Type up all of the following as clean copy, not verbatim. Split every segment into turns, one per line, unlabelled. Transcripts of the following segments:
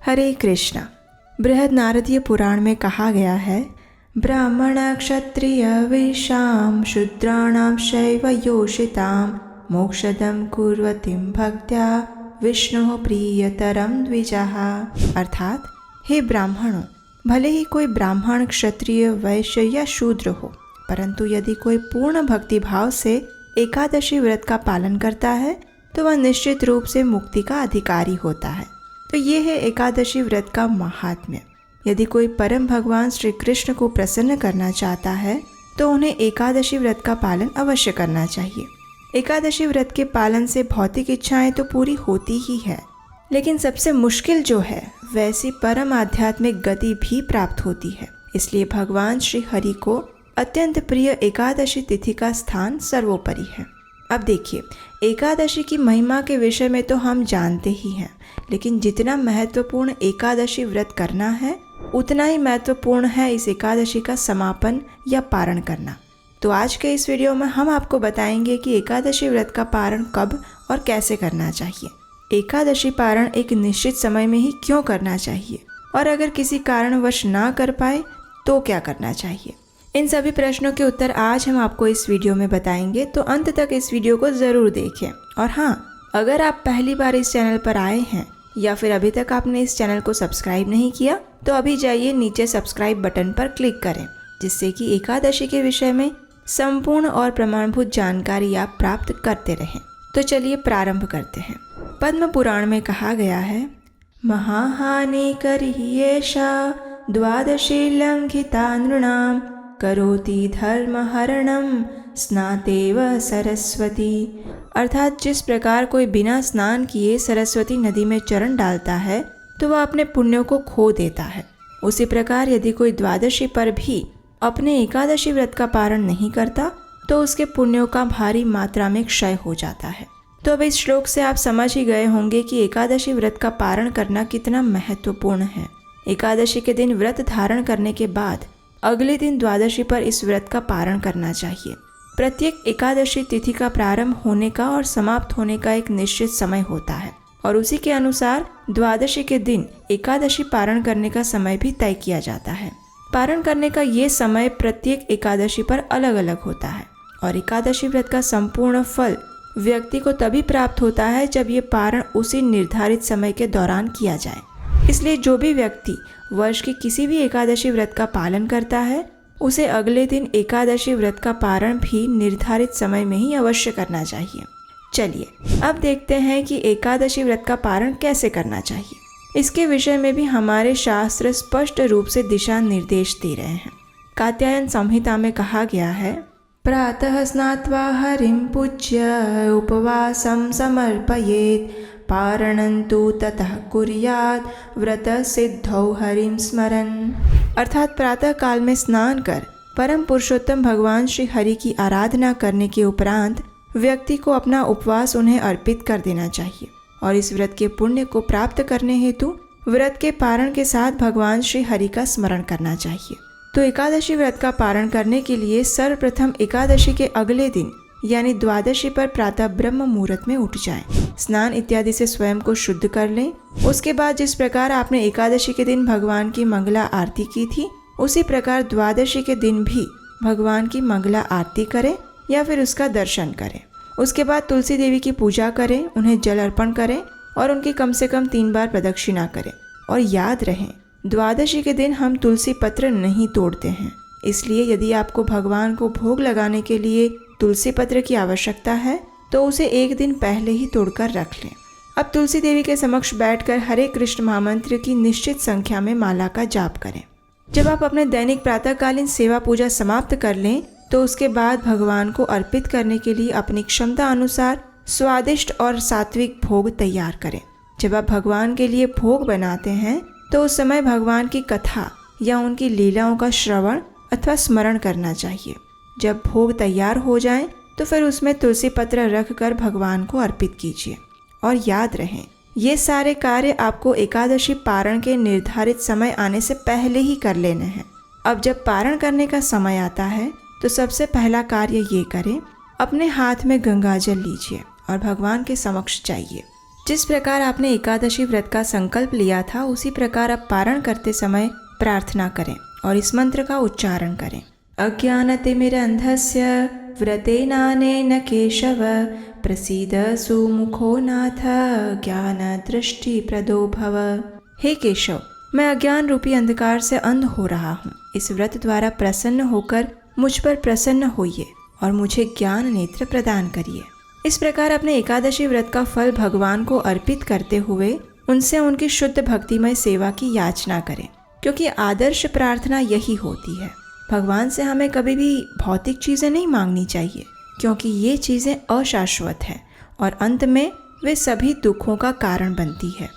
हरे कृष्णा। बृहद नारदीय पुराण में कहा गया है, ब्राह्मण क्षत्रिय वैश्यां शूद्राणां शैव योषितां मोक्षदं कुर्वतीं भक्त्या विष्णु प्रियतरम द्विजः। अर्थात, हे ब्राह्मणों, भले ही कोई ब्राह्मण, क्षत्रिय, वैश्य या शूद्र हो, परंतु यदि कोई पूर्ण भक्ति भाव से एकादशी व्रत का पालन करता है तो वह निश्चित रूप से मुक्ति का अधिकारी होता है। तो ये है एकादशी व्रत का महात्म्य। यदि कोई परम भगवान श्री कृष्ण को प्रसन्न करना चाहता है तो उन्हें एकादशी व्रत का पालन अवश्य करना चाहिए। एकादशी व्रत के पालन से भौतिक इच्छाएं तो पूरी होती ही है, लेकिन सबसे मुश्किल जो है वैसी परम आध्यात्मिक गति भी प्राप्त होती है। इसलिए भगवान श्री हरि को अत्यंत प्रिय एकादशी तिथि का स्थान सर्वोपरि है। अब देखिए, एकादशी की महिमा के विषय में तो हम जानते ही हैं, लेकिन जितना महत्वपूर्ण एकादशी व्रत करना है उतना ही महत्वपूर्ण है इस एकादशी का समापन या पारण करना। तो आज के इस वीडियो में हम आपको बताएंगे कि एकादशी व्रत का पारण कब और कैसे करना चाहिए, एकादशी पारण एक निश्चित समय में ही क्यों करना चाहिए, और अगर किसी कारणवश ना कर पाए तो क्या करना चाहिए। इन सभी प्रश्नों के उत्तर आज हम आपको इस वीडियो में बताएंगे, तो अंत तक इस वीडियो को ज़रूर देखें। और हाँ, अगर आप पहली बार इस चैनल पर आए हैं या फिर अभी तक आपने इस चैनल को सब्सक्राइब नहीं किया तो अभी जाइए नीचे सब्सक्राइब बटन पर क्लिक करें, जिससे कि एकादशी के विषय में संपूर्ण और प्रमाणभूत जानकारी आप प्राप्त करते रहें। तो चलिए प्रारंभ करते हैं। पद्म पुराण में कहा गया है, महाहानि करियेषा द्वादशी लंघिता नृणाम करोति धर्महरणम स्नातेव सरस्वती। अर्थात, जिस प्रकार कोई बिना स्नान किए सरस्वती नदी में चरण डालता है तो वह अपने पुण्यों को खो देता है, उसी प्रकार यदि कोई द्वादशी पर भी अपने एकादशी व्रत का पारण नहीं करता तो उसके पुण्यों का भारी मात्रा में क्षय हो जाता है। तो अब इस श्लोक से आप समझ ही गए होंगे कि एकादशी व्रत का पारण करना कितना महत्वपूर्ण है। एकादशी के दिन व्रत धारण करने के बाद अगले दिन द्वादशी पर इस व्रत का पारण करना चाहिए। प्रत्येक एकादशी तिथि का प्रारंभ होने का और समाप्त होने का एक निश्चित समय होता है, और उसी के अनुसार द्वादशी के दिन एकादशी पारण करने का समय भी तय किया जाता है। पारण करने का ये समय प्रत्येक एकादशी पर अलग अलग होता है, और एकादशी व्रत का संपूर्ण फल व्यक्ति को तभी प्राप्त होता है जब ये पारण उसी निर्धारित समय के दौरान किया जाए। इसलिए जो भी व्यक्ति वर्ष की किसी भी एकादशी व्रत का पालन करता है उसे अगले दिन एकादशी व्रत का पारण भी निर्धारित समय में ही अवश्य करना चाहिए। चलिए अब देखते हैं कि एकादशी व्रत का पारण कैसे करना चाहिए। इसके विषय में भी हमारे शास्त्र स्पष्ट रूप से दिशा निर्देश दे रहे हैं। कात्यायन संहिता में कहा गया है, प्रातः स्नात्वा हरिं पूज्य उपवासं समर्पयेत् पारणन्तु ततः कुर्यात् व्रत सिद्धौ हरिं स्मरन्। अर्थात प्रातः काल में स्नान कर परम पुरुषोत्तम भगवान श्री हरि की आराधना करने के उपरांत व्यक्ति को अपना उपवास उन्हें अर्पित कर देना चाहिए, और इस व्रत के पुण्य को प्राप्त करने हेतु व्रत के पारण के साथ भगवान श्री हरि का स्मरण करना चाहिए। तो एकादशी व्रत का पारण करने के लिए सर्वप्रथम एकादशी के अगले दिन यानी द्वादशी पर प्रातः ब्रह्म मुहूर्त में उठ जाएं, स्नान इत्यादि से स्वयं को शुद्ध कर लें। उसके बाद जिस प्रकार आपने एकादशी के दिन भगवान की मंगला आरती की थी, उसी प्रकार द्वादशी के दिन भी भगवान की मंगला आरती करें या फिर उसका दर्शन करें। उसके बाद तुलसी देवी की पूजा करें, उन्हें जल अर्पण करें और उनकी कम से कम 3 बार प्रदक्षिणा करें। और याद रहे, द्वादशी के दिन हम तुलसी पत्र नहीं तोड़ते हैं, इसलिए यदि आपको भगवान को भोग लगाने के लिए तुलसी पत्र की आवश्यकता है तो उसे एक दिन पहले ही तोड़कर रख लें। अब तुलसी देवी के समक्ष बैठकर हरे कृष्ण महामंत्र की निश्चित संख्या में माला का जाप करें। जब आप अपने दैनिक प्रातःकालीन सेवा पूजा समाप्त कर लें तो उसके बाद भगवान को अर्पित करने के लिए अपनी क्षमता अनुसार स्वादिष्ट और सात्विक भोग तैयार करें। जब आप भगवान के लिए भोग बनाते हैं तो उस समय भगवान की कथा या उनकी लीलाओं का श्रवण अथवा स्मरण करना चाहिए। जब भोग तैयार हो जाएं तो फिर उसमें तुलसी पत्र रख कर भगवान को अर्पित कीजिए। और याद रहें, ये सारे कार्य आपको एकादशी पारण के निर्धारित समय आने से पहले ही कर लेने हैं। अब जब पारण करने का समय आता है तो सबसे पहला कार्य ये करें, अपने हाथ में गंगा जल लीजिए और भगवान के समक्ष जाइए। जिस प्रकार आपने एकादशी व्रत का संकल्प लिया था उसी प्रकार अब पारण करते समय प्रार्थना करें और इस मंत्र का उच्चारण करें। अज्ञानतिमिरन्धस्य व्रतेनानेन केशव प्रसीद सुमुखो नाथ ज्ञान दृष्टि प्रदो भव। हे केशव, मैं अज्ञान रूपी अंधकार से अंध हो रहा हूँ। इस व्रत द्वारा प्रसन्न होकर मुझ पर प्रसन्न होइए और मुझे ज्ञान नेत्र प्रदान करिए। इस प्रकार अपने एकादशी व्रत का फल भगवान को अर्पित करते हुए उनसे उनकी शुद्ध भक्तिमय सेवा की याचना करें, क्योंकि आदर्श प्रार्थना यही होती है। भगवान से हमें कभी भी भौतिक चीज़ें नहीं मांगनी चाहिए, क्योंकि ये चीज़ें अशाश्वत हैं और अंत में वे सभी दुखों का कारण बनती है।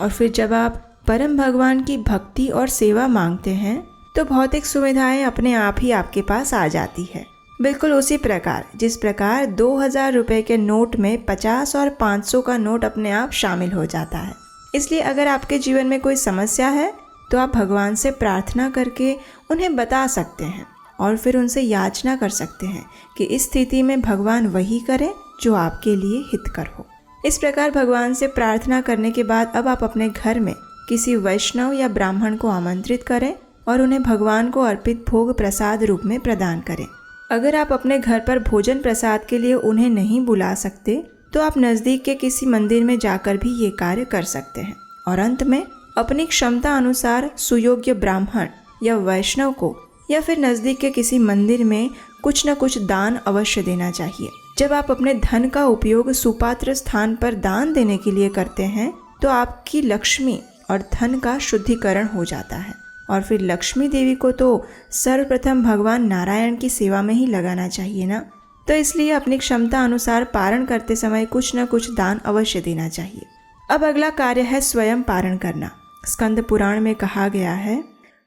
और फिर जब आप परम भगवान की भक्ति और सेवा मांगते हैं तो भौतिक सुविधाएं अपने आप ही आपके पास आ जाती है। बिल्कुल उसी प्रकार जिस प्रकार 2000 रुपये के नोट में 50 और 500 का नोट अपने आप शामिल हो जाता है। इसलिए अगर आपके जीवन में कोई समस्या है तो आप भगवान से प्रार्थना करके उन्हें बता सकते हैं और फिर उनसे याचना कर सकते हैं कि इस स्थिति में भगवान वही करें जो आपके लिए हितकर हो। इस प्रकार भगवान से प्रार्थना करने के बाद अब आप अपने घर में किसी वैष्णव या ब्राह्मण को आमंत्रित करें और उन्हें भगवान को अर्पित भोग प्रसाद रूप में प्रदान करें। अगर आप अपने घर पर भोजन प्रसाद के लिए उन्हें नहीं बुला सकते तो आप नज़दीक के किसी मंदिर में जाकर भी ये कार्य कर सकते हैं। और अंत में अपनी क्षमता अनुसार सुयोग्य ब्राह्मण या वैष्णव को या फिर नज़दीक के किसी मंदिर में कुछ न कुछ दान अवश्य देना चाहिए। जब आप अपने धन का उपयोग सुपात्र स्थान पर दान देने के लिए करते हैं तो आपकी लक्ष्मी और धन का शुद्धिकरण हो जाता है। और फिर लक्ष्मी देवी को तो सर्वप्रथम भगवान नारायण की सेवा में ही लगाना चाहिए ना। तो इसलिए अपनी क्षमता अनुसार पारण करते समय कुछ न कुछ दान अवश्य देना चाहिए। अब अगला कार्य है स्वयं पारण करना। स्कंद पुराण में कहा गया है,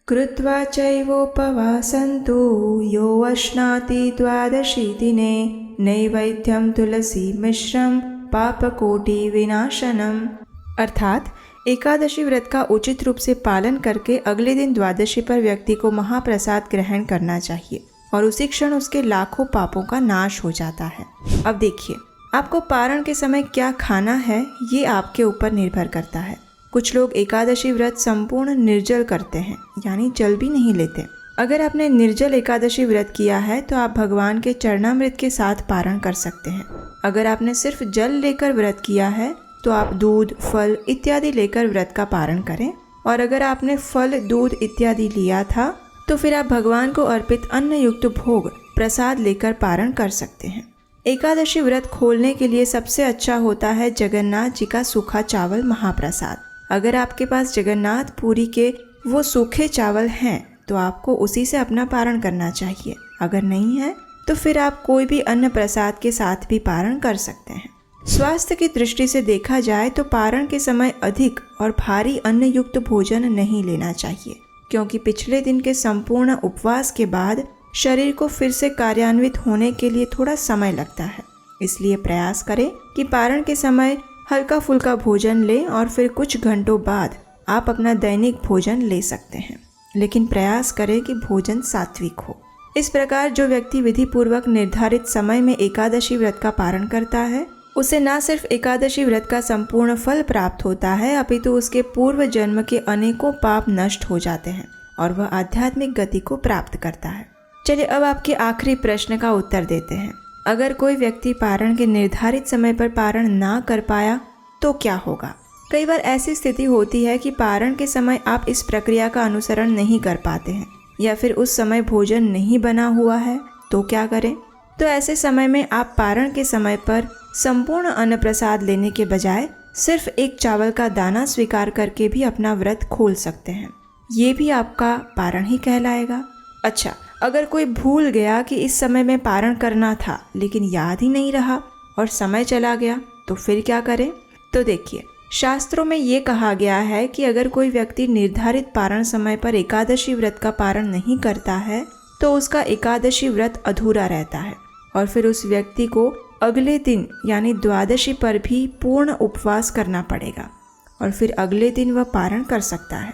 कृत्वा चैवोपवासन्तु यो अश्नाति द्वादशी दिने नैवेद्यं तुलसी मिश्रम पापकोटि विनाशनम। अर्थात एकादशी व्रत का उचित रूप से पालन करके अगले दिन द्वादशी पर व्यक्ति को महाप्रसाद ग्रहण करना चाहिए और उसी क्षण उसके लाखों पापों का नाश हो जाता है। अब देखिए, आपको पारण के समय क्या खाना है ये आपके ऊपर निर्भर करता है। कुछ लोग एकादशी व्रत संपूर्ण निर्जल करते हैं, यानी जल भी नहीं लेते। अगर आपने निर्जल एकादशी व्रत किया है तो आप भगवान के चरणामृत के साथ पारण कर सकते हैं। अगर आपने सिर्फ जल लेकर व्रत किया है तो आप दूध, फल इत्यादि लेकर व्रत का पारण करें। और अगर आपने फल, दूध इत्यादि लिया था तो फिर आप भगवान को अर्पित अन्न युक्त भोग प्रसाद लेकर पारण कर सकते हैं। एकादशी व्रत खोलने के लिए सबसे अच्छा होता है जगन्नाथ जी का सूखा चावल महाप्रसाद। अगर आपके पास जगन्नाथ पुरी के वो सूखे चावल हैं तो आपको उसी से अपना पारण करना चाहिए। अगर नहीं है तो फिर आप कोई भी अन्न प्रसाद के साथ भी पारण कर सकते हैं। स्वास्थ्य की दृष्टि से देखा जाए तो पारण के समय अधिक और भारी अन्न युक्त भोजन नहीं लेना चाहिए, क्योंकि पिछले दिन के संपूर्ण उपवास के बाद शरीर को फिर से कार्यान्वित होने के लिए थोड़ा समय लगता है। इसलिए प्रयास करें कि पारण के समय हल्का फुल्का भोजन लें और फिर कुछ घंटों बाद आप अपना दैनिक भोजन ले सकते हैं, लेकिन प्रयास करें कि भोजन सात्विक हो। इस प्रकार जो व्यक्ति विधि पूर्वक निर्धारित समय में एकादशी व्रत का पारण करता है उसे न सिर्फ एकादशी व्रत का संपूर्ण फल प्राप्त होता है, अपितु उसके पूर्व जन्म के अनेकों पाप नष्ट हो जाते हैं और वह आध्यात्मिक गति को प्राप्त करता है। चलिए अब आपके आखिरी प्रश्न का उत्तर देते हैं। अगर कोई व्यक्ति पारण के निर्धारित समय पर पारण ना कर पाया तो क्या होगा? कई बार ऐसी स्थिति होती है कि पारण के समय आप इस प्रक्रिया का अनुसरण नहीं कर पाते हैं या फिर उस समय भोजन नहीं बना हुआ है, तो क्या करें? तो ऐसे समय में आप पारण के समय पर संपूर्ण अन्न प्रसाद लेने के बजाय सिर्फ एक चावल का दाना स्वीकार करके भी अपना व्रत खोल सकते हैं। ये भी आपका पारण ही कहलाएगा। अच्छा, अगर कोई भूल गया कि इस समय में पारण करना था लेकिन याद ही नहीं रहा और समय चला गया, तो फिर क्या करें? तो देखिए, शास्त्रों में ये कहा गया है कि अगर कोई व्यक्ति निर्धारित पारण समय पर एकादशी व्रत का पारण नहीं करता है तो उसका एकादशी व्रत अधूरा रहता है और फिर उस व्यक्ति को अगले दिन यानी द्वादशी पर भी पूर्ण उपवास करना पड़ेगा और फिर अगले दिन वह पारण कर सकता है।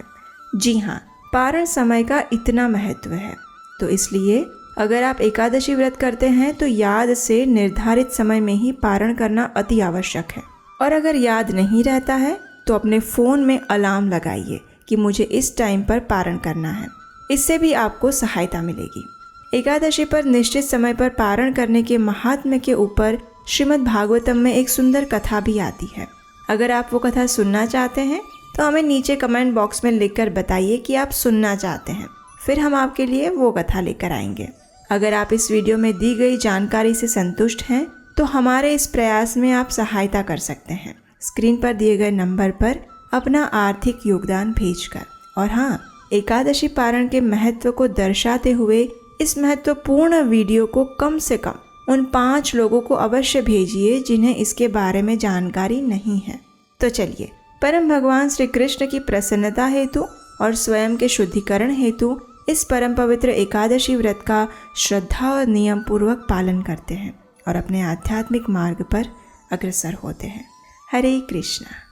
जी हाँ, पारण समय का इतना महत्व है, तो इसलिए अगर आप एकादशी व्रत करते हैं तो याद से निर्धारित समय में ही पारण करना अति आवश्यक है। और अगर याद नहीं रहता है तो अपने फ़ोन में अलार्म लगाइए कि मुझे इस टाइम पर पारण करना है। इससे भी आपको सहायता मिलेगी। एकादशी पर निश्चित समय पर पारण करने के महात्म्य के ऊपर श्रीमद् भागवतम में एक सुंदर कथा भी आती है। अगर आप वो कथा सुनना चाहते हैं तो हमें नीचे कमेंट बॉक्स में लिखकर बताइए कि आप सुनना चाहते हैं, फिर हम आपके लिए वो कथा लेकर आएंगे। अगर आप इस वीडियो में दी गई जानकारी से संतुष्ट हैं तो हमारे इस प्रयास में आप सहायता कर सकते हैं स्क्रीन पर दिए गए नंबर पर अपना आर्थिक योगदान भेजकर। और हाँ, एकादशी पारण के महत्व को दर्शाते हुए इस महत्वपूर्ण वीडियो को कम से कम उन 5 लोगों को अवश्य भेजिए जिन्हें इसके बारे में जानकारी नहीं है। तो चलिए, परम भगवान श्री कृष्ण की प्रसन्नता हेतु और स्वयं के शुद्धिकरण हेतु इस परम पवित्र एकादशी व्रत का श्रद्धा और नियम पूर्वक पालन करते हैं और अपने आध्यात्मिक मार्ग पर अग्रसर होते हैं। हरे कृष्णा।